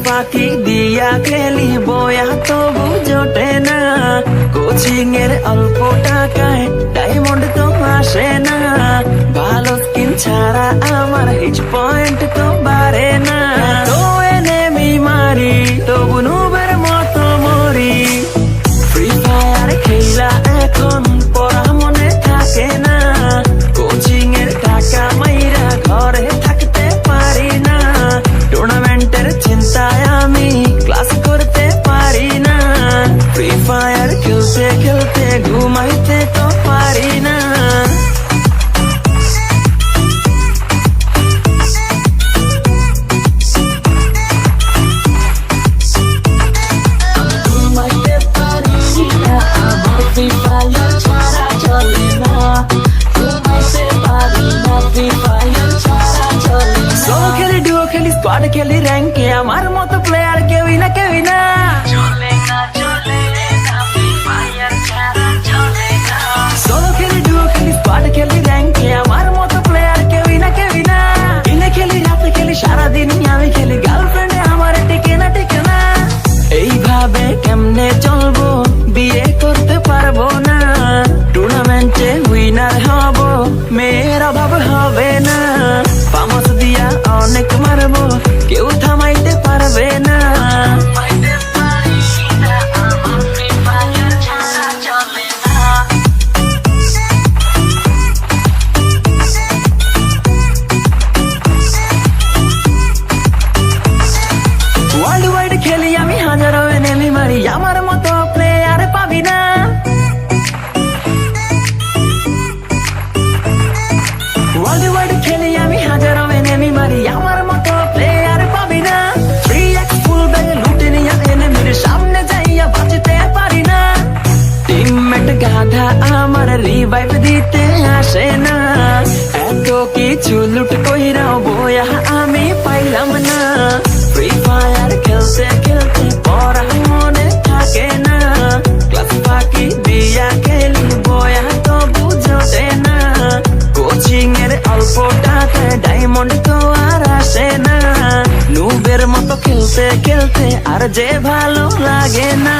ফাঁকি দিয়া খেলি বয়া তবু জোটে না, কোচিং এর অল্প টাকায় ডায়মন্ড তো আসে না, ভালো স্কিন ছাড়া আমার হিট পয়েন্ট তো বাড়ে না, তো এনেমি মারি তবু নুবের মতো মরি, ফ্রি ফায়ার খেলা এখন পড়া মনে থাকে না, কোচিং এর টাকা মাইরা ঘরে থাকতে পারি না, টুর্নামেন্টের চিন্তায় আমি ক্লাস করতে পারি না, ফ্রি ফায়ার খেলতে খেলতে ঘুমাইতে তো পারি না। স্কোয়াড খেলি র্যাঙ্কে আমার মতো প্লেয়ার কেউই না কেউই না, সোলো খেলি ডুও খেলি স্কোয়াড খেলি র্যাঙ্কে আমার মতো প্লেয়ার কেউই না কেউই না, দিনে খেলি রাতে খেলি সারাদিন আমি খেলি, গার্লফ্রেন্ডে আমার টিকে না টিকে না, এইভাবে কেমনে চলবো বিয়ে করতে পারবো না, টুর্নামেন্টে উইনার হব মেয়ের অভাব হবে না, ফামাস দিয়া অনেক মারবো কেউ থামাইতে পারবে না। ওয়ার্ল্ড ওয়াইড খেলি আমি হাজারো এনেমি মারি, আমার মতো প্লেয়ার পাবি না, ওয়ার্ল্ড ওয়াইড খেলি আমি হাজারো এনেমি মারি, আমার মতো প্লেয়ার পাবি না, 3x ফুল ব্যাগে লুটে নিয়া এনেমির সামনে যাইয়া বাঁচতে পারি না, টিমমেট গাধা আমার রিভাইভ দিতে আসে না, এত কিছু লুট কইরাও বয়া আমি পাইলাম না, ফ্রি ফায়ার খেলতে খেলতে পড়া মনে থাকে না, ক্লাস ফাঁকি দিয়া খেলি বয়া তো বুঝোটে না, কোচিং এর অল্প টাকায় ডায়মন্ড তো আর আসে না, নুবের মতো খেলতে খেলতে আর যে ভালো লাগে না।